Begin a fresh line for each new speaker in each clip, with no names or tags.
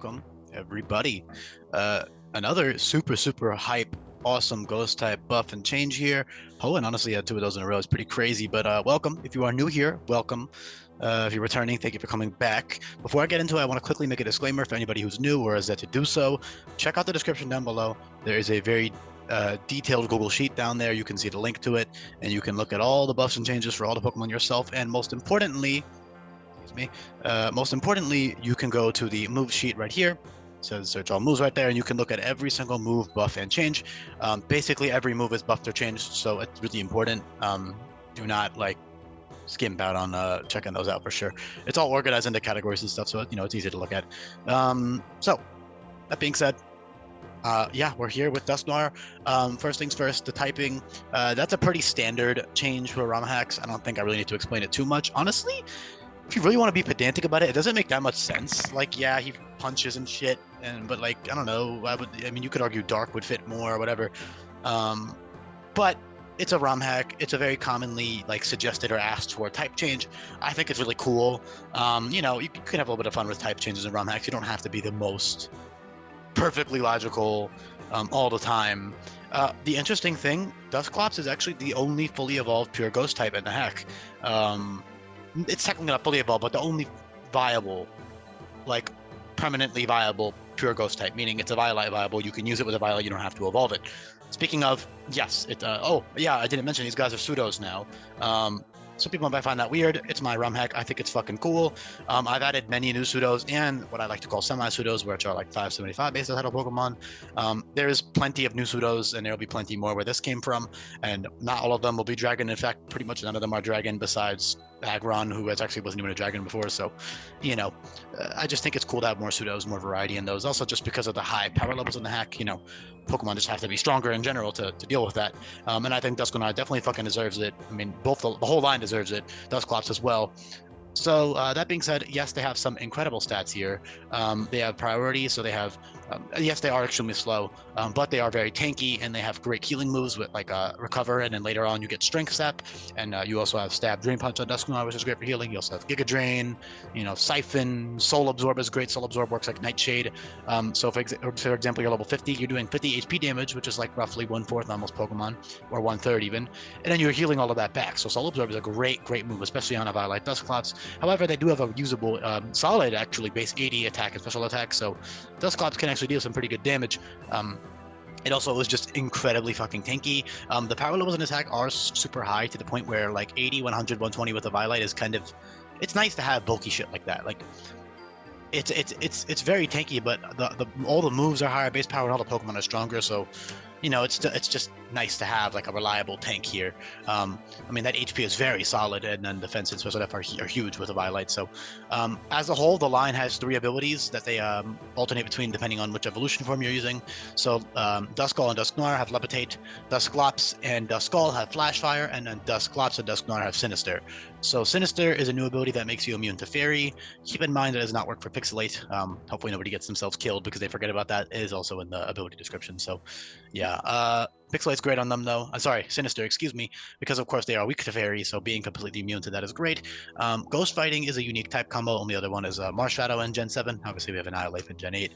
welcome everybody. Another super hype, awesome ghost type buff and change here. Poland honestly had two of those in a row. It's pretty crazy, but welcome. If you are new here, welcome. If you're returning, thank you for coming back. Before I get into it, I want to quickly make a disclaimer for anybody who's new or is yet to do so. Check out the description down below. There is a very detailed Google Sheet down there. You can see the link to it, and you can look at all the buffs and changes for all the Pokemon yourself. And most importantly, you can go to the move sheet right here. It says search all moves right there, and you can look at every single move, buff, and change. Basically, every move is buffed or changed, so it's really important. Do not skimp out on checking those out for sure. It's all organized into categories and stuff, so it's easy to look at. So that being said, yeah, we're here with Dusknoir. First things first, the typing. That's a pretty standard change for ROM hacks. I don't think I really need to explain it too much. Honestly, if you really want to be pedantic about it, it doesn't make that much sense. Like, yeah, he punches and shit, but I don't know. I mean, you could argue Dark would fit more or whatever. But it's a ROM hack. It's a very commonly suggested or asked for type change. I think it's really cool. You could have a little bit of fun with type changes in ROM hacks. You don't have to be the most perfectly logical all the time. The interesting thing, Dusclops is actually the only fully evolved pure ghost type in the hack. It's technically not fully evolved, but the only viable, permanently viable pure ghost type, meaning it's a Violet viable. You can use it with a Violet, you don't have to evolve it. Speaking of, yes, oh yeah, I didn't mention these guys are pseudos now. Some people might find that weird. It's my ROM hack. I think it's fucking cool. I've added many new pseudos and what I like to call semi-pseudos, which are 575 base title Pokemon. There's plenty of new pseudos, and there'll be plenty more where this came from. And not all of them will be dragon. In fact, pretty much none of them are dragon besides Agron, who actually wasn't even a dragon before. So, I just think it's cool to have more pseudos, more variety in those. Also, just because of the high power levels in the hack, Pokemon just have to be stronger in general to deal with that. And I think Dusknoir definitely fucking deserves it. I mean, both the whole line deserves it. Dusclops as well. So that being said, yes, they have some incredible stats here. They have priority, so they have, yes, they are extremely slow, but they are very tanky, and they have great healing moves with Recover, and then later on you get Strength Sap, and you also have Stab, Drain Punch on Dusknoir, which is great for healing. You also have Giga Drain, Siphon, Soul Absorb is great. Soul Absorb works like Nightshade. So for example, you're level 50, you're doing 50 HP damage, which is roughly 1/4 on most Pokemon, or 1/3 even, and then you're healing all of that back. So Soul Absorb is a great move, especially on a Violet Dusclops. However, they do have a usable, solid, actually, base 80 attack and special attack, so Dusclops can actually deal some pretty good damage. It also is just incredibly fucking tanky. The power levels in this hack are super high to the point where 80, 100, 120 with a Violet is kind of... It's nice to have bulky shit like that. It's very tanky, but all the moves are higher base power and all the Pokemon are stronger, so... it's just nice to have a reliable tank here. I mean, that HP is very solid, and then defense and special def are huge with a Violet. So as a whole, the line has 3 abilities that they alternate between depending on which evolution form you're using. So Duskull and Dusknoir have Levitate, Dusclops and Duskull have Flash Fire, and then Dusclops and Dusknoir have Sinister. So Sinister is a new ability that makes you immune to Fairy. Keep in mind that it does not work for Pixelate. Hopefully nobody gets themselves killed because they forget about that. It is also in the ability description. So yeah, Pixelate's great on them though. Sorry, Sinister, excuse me, because of course they are weak to Fairy, so being completely immune to that is great. Ghost Fighting is a unique type combo. Only other one is Marshadow in Gen 7. Obviously we have Annihilate in Gen 8.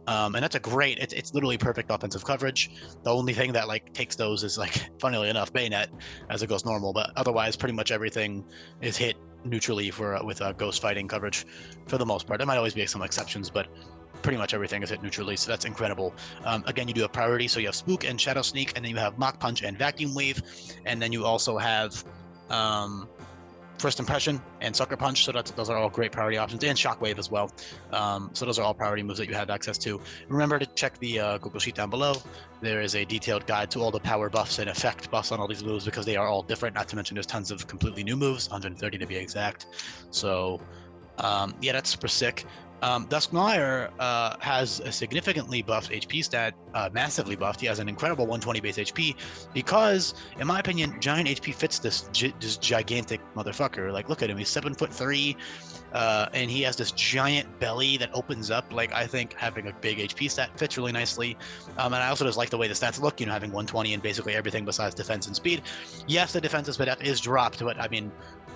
And that's a great, it's literally perfect offensive coverage. The only thing that takes those is funnily enough, Bayonet as it goes normal, but otherwise pretty much everything is hit neutrally with Ghost Fighting coverage for the most part. There might always be some exceptions, but pretty much everything is hit neutrally, so that's incredible. Again, you do have priority, so you have Spook and Shadow Sneak, and then you have Mach Punch and Vacuum Wave, and then you also have First Impression and Sucker Punch, so those are all great priority options, and Shockwave as well. So those are all priority moves that you have access to. Remember to check the Google Sheet down below. There is a detailed guide to all the power buffs and effect buffs on all these moves because they are all different, not to mention there's tons of completely new moves, 130 to be exact. So yeah, that's super sick. Dusknoir has a significantly buffed HP stat, massively buffed. He has an incredible 120 base HP because, in my opinion, giant HP fits this gigantic motherfucker. Look at him. He's 7'3", and he has this giant belly that opens up. I think having a big HP stat fits really nicely. And I also just like the way the stats look, having 120 in basically everything besides defense and speed. Yes, the defensive speed is dropped, but I mean,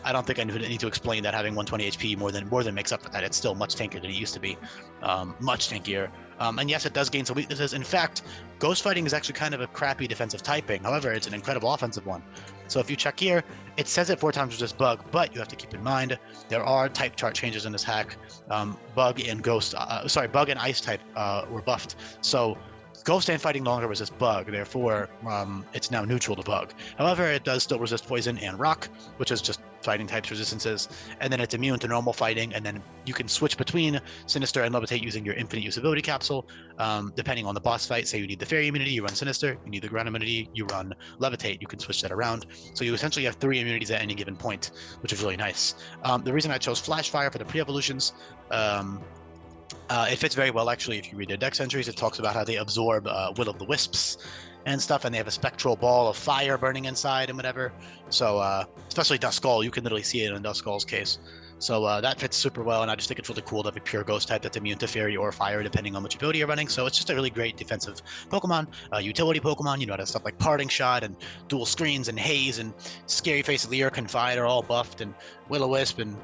I don't think I need to explain that having 120 HP more than makes up for that. It's still much tankier than it used to be, much tankier. And yes, it does gain some weaknesses. In fact, Ghost Fighting is actually kind of a crappy defensive typing. However, it's an incredible offensive one. So if you check here, it says it 4 times resist Bug, but you have to keep in mind there are type chart changes in this hack. Bug and Ice type were buffed. So Ghost and Fighting no longer resist Bug, therefore it's now neutral to Bug. However, it does still resist Poison and Rock, which is just fighting types resistances, and then it's immune to normal fighting, and then you can switch between Sinister and Levitate using your infinite usability capsule, depending on the boss fight. Say you need the Fairy immunity, you run Sinister. You need the ground immunity, you run Levitate. You can switch that around. So you essentially have 3 immunities at any given point, which is really nice. The reason I chose Flash Fire for the pre-evolutions, it fits very well, actually. If you read their dex entries, it talks about how they absorb Will of the Wisps and stuff, and they have a spectral ball of fire burning inside and whatever. So especially Duskull, you can literally see it in Duskull's case. So that fits super well, and I just think it's really cool to have a pure ghost type that's immune to fairy or fire, depending on which ability you're running. So it's just a really great defensive Pokemon, utility Pokemon. You know, it has stuff like Parting Shot and Dual Screens and Haze and Scary Face Leer, Confide are all buffed, and Will-O-Wisp, and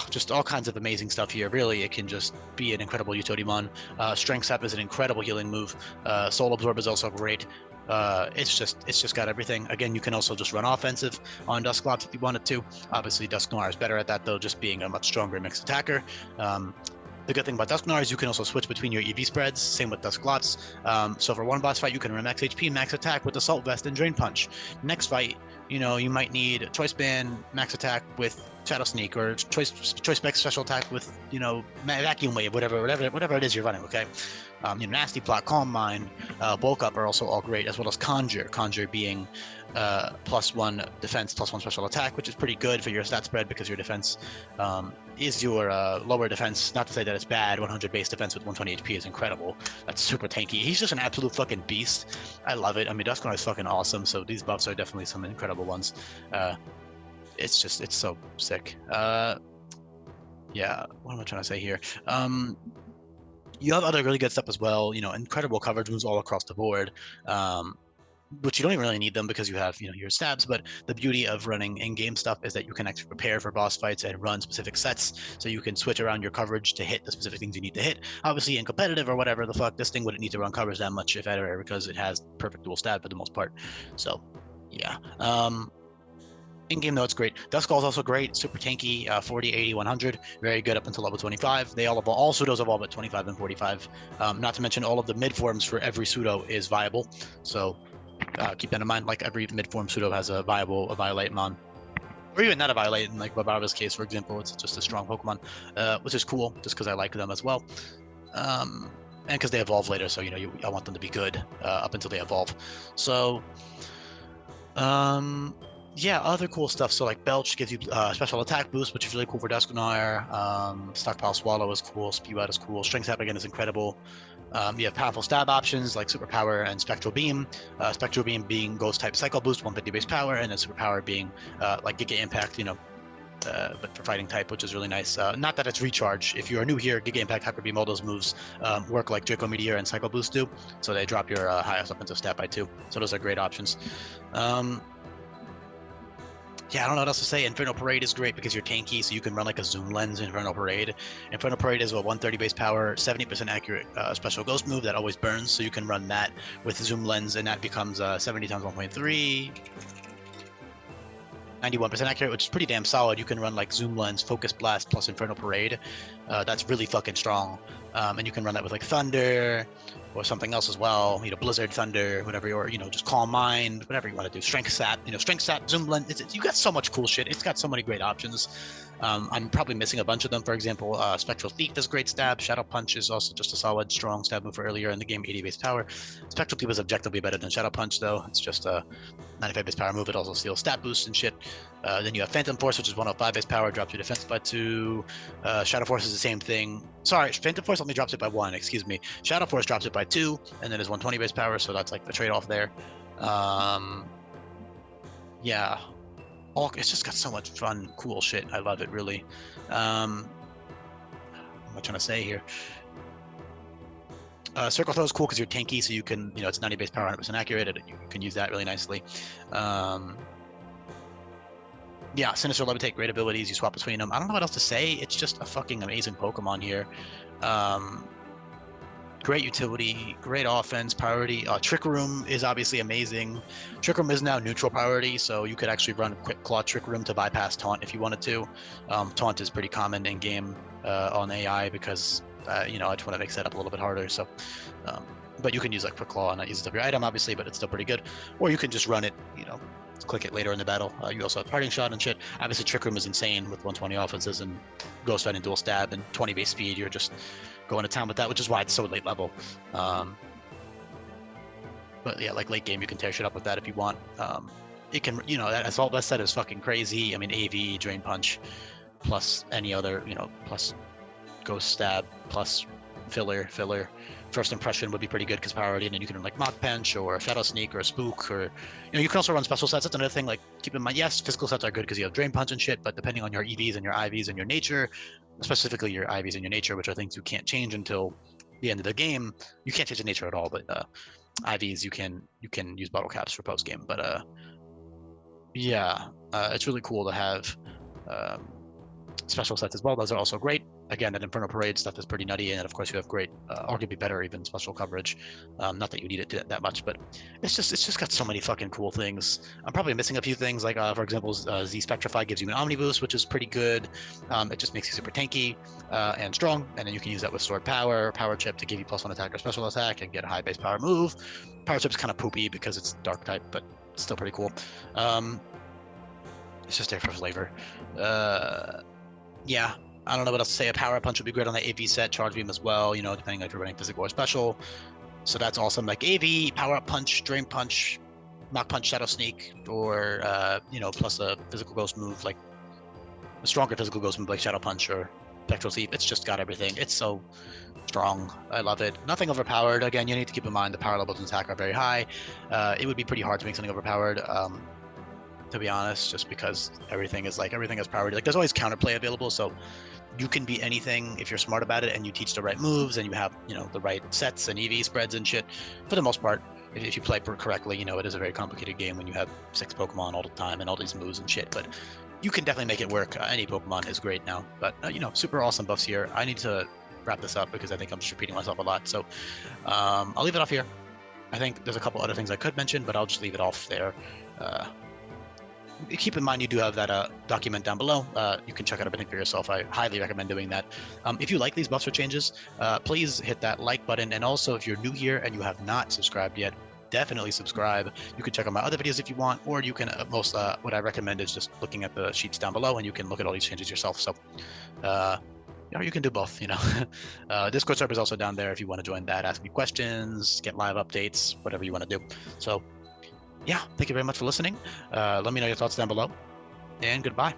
just all kinds of amazing stuff here. Really, it can just be an incredible utility mon. Strength Sap is an incredible healing move. Soul Absorb is also great. It's just got everything. Again, you can also just run offensive on Dusclops if you wanted to. Obviously, Dusknoir is better at that, though, just being a much stronger mixed attacker. The good thing about Dusknoir is you can also switch between your EV spreads. Same with Dusclops. So for one boss fight, you can run max HP, max attack with Assault Vest and Drain Punch. Next fight, you might need Choice Band, max attack with Shadow Sneak, or Choice Spec special attack with Vacuum Wave, whatever it is you're running. Okay. Nasty Plot, Calm Mind, Bulk Up are also all great, as well as Conjure. Conjure being +1 defense, +1 special attack, which is pretty good for your stat spread because your defense is your lower defense. Not to say that it's bad. 100 base defense with 120 HP is incredible. That's super tanky. He's just an absolute fucking beast. I love it. I mean, Dusknoir is fucking awesome. So these buffs are definitely some incredible ones. It's so sick. Yeah. What am I trying to say here? You have other really good stuff as well. Incredible coverage moves all across the board. Which you don't even really need them because you have, your stabs. But the beauty of running in-game stuff is that you can actually prepare for boss fights and run specific sets. So you can switch around your coverage to hit the specific things you need to hit. Obviously, in competitive or whatever the fuck, this thing wouldn't need to run coverage that much, if ever, because it has perfect dual stab for the most part. So, yeah. In-game, though, it's great. Duskull is also great. Super tanky, 40, 80, 100. Very good up until level 25. They all pseudos evolve at 25 and 45. Not to mention all of the mid-forms for every pseudo is viable. So keep that in mind. Like, every mid-form pseudo has a Violate mon. Or even not a Violate. In like Barbara's case, for example, it's just a strong Pokemon, which is cool, just because I like them as well. And because they evolve later, so I want them to be good up until they evolve. So yeah, other cool stuff. So like Belch gives you special attack boost, which is really cool for Dusknoir. Stockpile Swallow is cool. Spew Out is cool. Strength Sap again is incredible. You have powerful stab options like Superpower and Spectral Beam. Spectral Beam being Ghost type Cycle Boost, 150 base power, and then Superpower being like Giga Impact, but for fighting type, which is really nice. Not that it's recharge. If you are new here, Giga Impact, Hyper Beam, all those moves work like Draco Meteor and Cycle Boost do. So they drop your highest offensive stat by 2. So those are great options. Yeah, I don't know what else to say. Inferno Parade is great because you're tanky, so you can run like a Zoom Lens Inferno Parade. Inferno Parade is a 130 base power, 70% accurate special ghost move that always burns, so you can run that with Zoom Lens, and that becomes 70 times 1.3. 91% accurate, which is pretty damn solid. You can run like Zoom Lens, Focus Blast, plus Inferno Parade. That's really fucking strong. And you can run that with like Thunder or something else as well. Blizzard, Thunder, whatever, or just Calm Mind, whatever you want to do. Strength Sap, Strength Sap, Zoom Lens. You got so much cool shit. It's got so many great options. I'm probably missing a bunch of them. For example, Spectral Thief does great stab. Shadow Punch is also just a solid, strong stab move for earlier in the game, 80 base power. Spectral Thief is objectively better than Shadow Punch, though. It's just a 95 base power move. It also steals stat boosts and shit. Then you have Phantom Force, which is 105 base power, drops your defense by 2. Shadow Force is the same thing. Sorry, Phantom Force only drops it by 1, excuse me. Shadow Force drops it by 2, and then is 120 base power, so that's like the trade-off there. Yeah. It's just got so much fun, cool shit. I love it, really. What am I trying to say here? Circle Throw is cool because you're tanky, so you can, it's 90 base power, 100% accurate, and you can use that really nicely. Yeah, Sinister Levitate, great abilities. You swap between them. I don't know what else to say. It's just a fucking amazing Pokemon here. Great utility, great offense, priority. Trick Room is obviously amazing. Trick Room is now neutral priority, so you could actually run Quick Claw Trick Room to bypass Taunt if you wanted to. Taunt is pretty common in game on AI because, you know, I just want to make setup a little bit harder. So, but you can use like Quick Claw and not use it every item, obviously, but it's still pretty good. Or you can just run it, you know, click it later in the battle. You also have Parting Shot and shit. Obviously, Trick Room is insane with 120 offenses and Ghost Fight and Dual Stab and 20 base speed. You're just going to town with that, which is why it's so late level. But yeah, like late game, you can tear shit up with that if you want. It can, you know, that Assault Vest set is fucking crazy. I mean, AV, Drain Punch, plus any other, you know, plus Ghost Stab, plus filler. First Impression would be pretty good because priority, and then you can run like Mock Punch or Shadow Sneak or a Spook, or, you know, you can also run special sets. That's another thing. Like, keep in mind, yes, physical sets are good because you have Drain Punch and shit, but depending on your EVs and your IVs and your nature, specifically your IVs and your nature, which are things you can't change until the end of the game. You can't change the nature at all, but IVs you can use bottle caps for post game. But yeah, it's really cool to have special sets as well. Those are also great. Again, that Inferno Parade stuff is pretty nutty, and of course you have great, arguably better even special coverage. Not that you need it that much, but it's just got so many fucking cool things. I'm probably missing a few things, like for example, Z Spectrify gives you an Omni Boost, which is pretty good. It just makes you super tanky and strong, and then you can use that with Sword Power, Power Chip to give you +1 attack or special attack, and get a high base power move. Power Chip's kind of poopy because it's Dark type, but still pretty cool. It's just there for flavor. Yeah, I don't know what else to say. A Power Punch would be great on the AV set, Charge Beam as well, you know, depending on if you're running physical or special. So that's awesome. Like AV, Power Up Punch, Drain Punch, Mock Punch, Shadow Sneak, or, you know, plus a physical ghost move, like a stronger physical ghost move like Shadow Punch or Spectral Thief. It's just got everything. It's so strong. I love it. Nothing overpowered. Again, you need to keep in mind the power levels in attack are very high. It would be pretty hard to make something overpowered. To be honest, just because everything has priority. Like, there's always counterplay available, so you can be anything if you're smart about it and you teach the right moves and you have, you know, the right sets and EV spreads and shit. For the most part, if you play correctly, you know, it is a very complicated game when you have 6 Pokemon all the time and all these moves and shit, but you can definitely make it work. Any Pokemon is great now, but you know, super awesome buffs here. I need to wrap this up because I think I'm just repeating myself a lot, so I'll leave it off here. I think there's a couple other things I could mention, but I'll just leave it off there. Keep in mind you do have that document down below. You can check out everything for yourself. I highly recommend doing that. If you like these buffs or changes, please hit that like button. And also, if you're new here and you have not subscribed yet, definitely subscribe. You can check out my other videos if you want, or you can what I recommend is just looking at the sheets down below, and you can look at all these changes yourself. So, or you can do both. You know, Discord server is also down there if you want to join that. Ask me questions, get live updates, whatever you want to do. So. Yeah, thank you very much for listening. Let me know your thoughts down below, and goodbye.